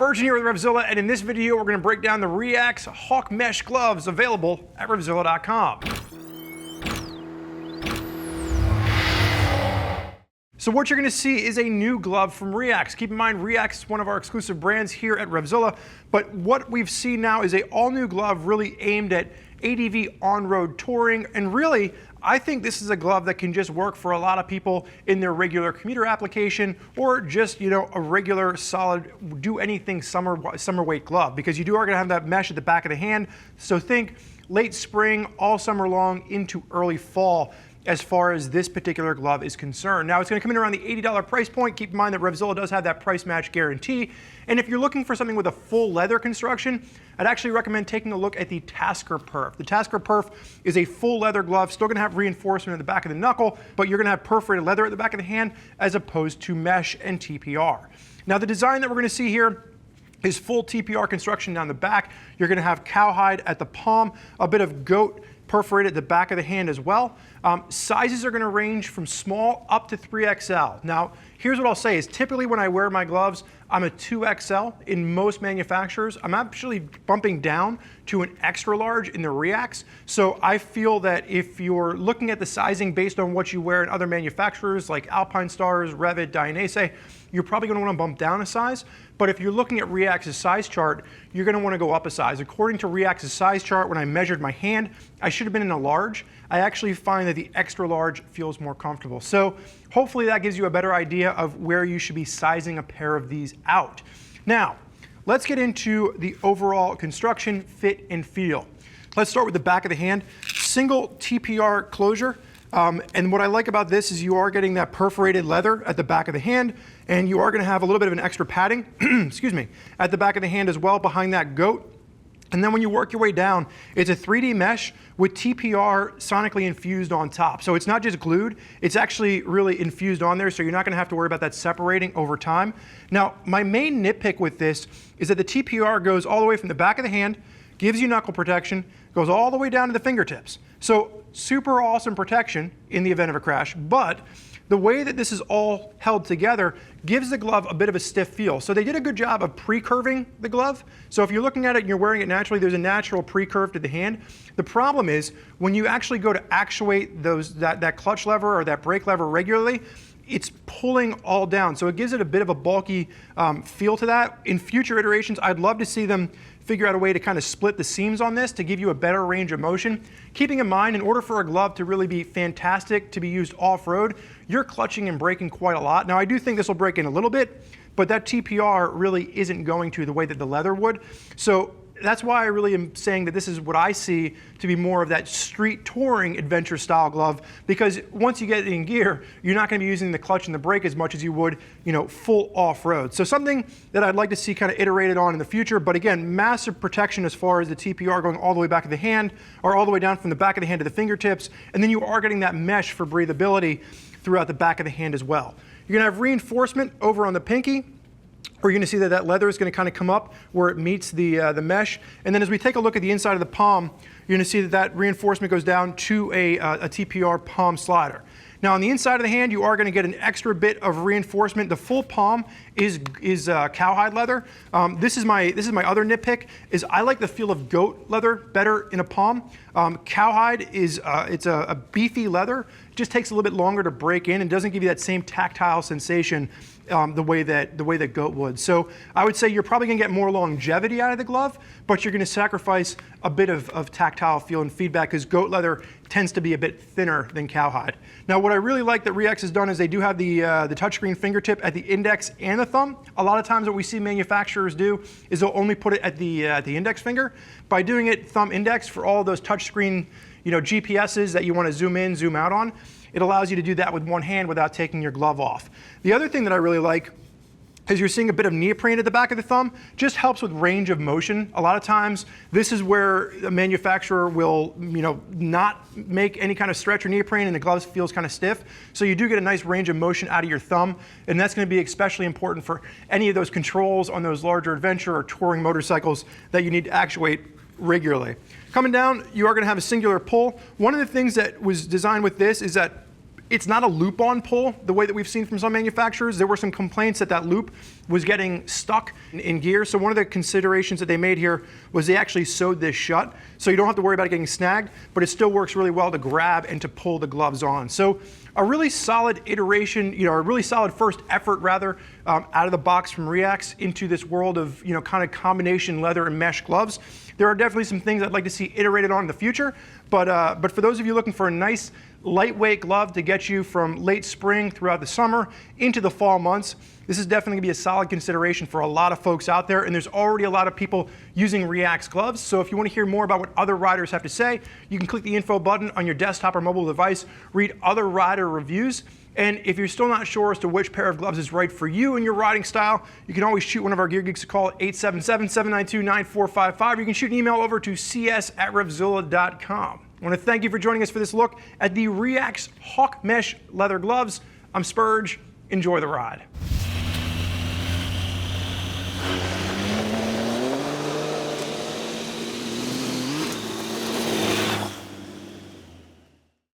Spurgeon here with RevZilla, and in this video we're going to break down the REAX Hawk mesh gloves available at RevZilla.com. So what you're going to see is a new glove from REAX. Keep in mind, REAX is one of our exclusive brands here at RevZilla, but what we've seen now is a all-new glove really aimed at ADV on-road touring, and really, I think this is a glove that can just work for a lot of people in their regular commuter application, or just, you know, a regular solid do anything summer weight glove, because you are going to have that mesh at the back of the hand. So think late spring, all summer long into early fall as far as this particular glove is concerned. Now it's going to come in around the $80 price point. Keep in mind that RevZilla does have that price match guarantee. And if you're looking for something with a full leather construction, I'd actually recommend taking a look at the Tasker Perf. The Tasker Perf is a full leather glove, still going to have reinforcement in the back of the knuckle, but you're going to have perforated leather at the back of the hand as opposed to mesh and TPR. Now the design that we're going to see here is full TPR construction down the back. You're going to have cowhide at the palm, a bit of goat perforated at the back of the hand as well. Sizes are going to range from small up to 3XL. Now, here's what I'll say is typically when I wear my gloves, I'm a 2XL in most manufacturers. I'm actually bumping down to an extra large in the REAX. So I feel that if you're looking at the sizing based on what you wear in other manufacturers like Alpine Stars, Revit, Dainese, you're probably going to want to bump down a size. But if you're looking at REAX's size chart, you're going to want to go up a size. According to REAX's size chart, when I measured my hand, I should have been in a large. I actually find that the extra large feels more comfortable. So hopefully that gives you a better idea of where you should be sizing a pair of these out. Now, let's get into the overall construction, fit, and feel. Let's start with the back of the hand. Single TPR closure. And what I like about this is you are getting that perforated leather at the back of the hand, and you are going to have a little bit of an extra padding, excuse me, at the back of the hand as well behind that goat. And then when you work your way down, it's a 3D mesh with TPR sonically infused on top. So it's not just glued, it's actually really infused on there, so you're not going to have to worry about that separating over time. Now, my main nitpick with this is that the TPR goes all the way from the back of the hand, gives you knuckle protection, goes all the way down to the fingertips. So super awesome protection in the event of a crash, but the way that this is all held together gives the glove a bit of a stiff feel. So they did a good job of pre-curving the glove. So if you're looking at it and you're wearing it naturally, there's a natural pre-curve to the hand. The problem is when you actually go to actuate that clutch lever or that brake lever regularly, it's pulling all down. So it gives it a bit of a bulky feel to that. In future iterations, I'd love to see them figure out a way to kind of split the seams on this to give you a better range of motion. Keeping in mind, in order for a glove to really be fantastic to be used off-road, you're clutching and braking quite a lot. Now, I do think this will break in a little bit, but that TPR really isn't going to the way that the leather would. So that's why I really am saying that this is what I see to be more of that street touring adventure style glove, because once you get it in gear, you're not going to be using the clutch and the brake as much as you would, you know, full off-road. So something that I'd like to see kind of iterated on in the future, but again, massive protection as far as the TPR going all the way back of the hand, or all the way down from the back of the hand to the fingertips, and then you are getting that mesh for breathability throughout the back of the hand as well. You're going to have reinforcement over on the pinky. We're going to see that that leather is going to kind of come up where it meets the mesh. And then as we take a look at the inside of the palm, you're going to see that that reinforcement goes down to a TPR palm slider. Now on the inside of the hand, you are going to get an extra bit of reinforcement. The full palm is cowhide leather. This is my other nitpick, is I like the feel of goat leather better in a palm. Cowhide is it's a beefy leather. It just takes a little bit longer to break in and doesn't give you that same tactile sensation the way that goat would. So I would say you're probably going to get more longevity out of the glove, but you're going to sacrifice a bit of tactile feel and feedback, because goat leather tends to be a bit thinner than cowhide. Now what I really like that REAX has done is they do have the touchscreen fingertip at the index and the thumb. A lot of times what we see manufacturers do is they'll only put it at the index finger. By doing it thumb index for all those touchscreen, you know, GPSs that you want to zoom in, zoom out on, it allows you to do that with one hand without taking your glove off. The other thing that I really like is you're seeing a bit of neoprene at the back of the thumb. Just helps with range of motion. A lot of times, this is where a manufacturer will, you know, not make any kind of stretch or neoprene, and the glove feels kind of stiff. So you do get a nice range of motion out of your thumb, and that's going to be especially important for any of those controls on those larger adventure or touring motorcycles that you need to actuate regularly. Coming down, you are going to have a singular pull. One of the things that was designed with this is that It's not a loop-on pull the way that we've seen from some manufacturers. There were some complaints that that loop was getting stuck in gear. So one of the considerations that they made here was they actually sewed this shut. So you don't have to worry about it getting snagged, but it still works really well to grab and to pull the gloves on. So a really solid iteration, a really solid first effort rather, out of the box from REAX into this world of, kind of combination leather and mesh gloves. There are definitely some things I'd like to see iterated on in the future, but for those of you looking for a nice, lightweight glove to get you from late spring throughout the summer into the fall months, this is definitely going to be a solid consideration for a lot of folks out there, and there's already a lot of people using REAX gloves. So if you want to hear more about what other riders have to say, you can click the info button on your desktop or mobile device, read other rider reviews, and if you're still not sure as to which pair of gloves is right for you and your riding style, you can always shoot one of our Gear Geeks a call at 877-792-9455, or you can shoot an email over to cs@RevZilla.com. I want to thank you for joining us for this look at the REAX Hawk Mesh leather gloves. I'm Spurge. Enjoy the ride.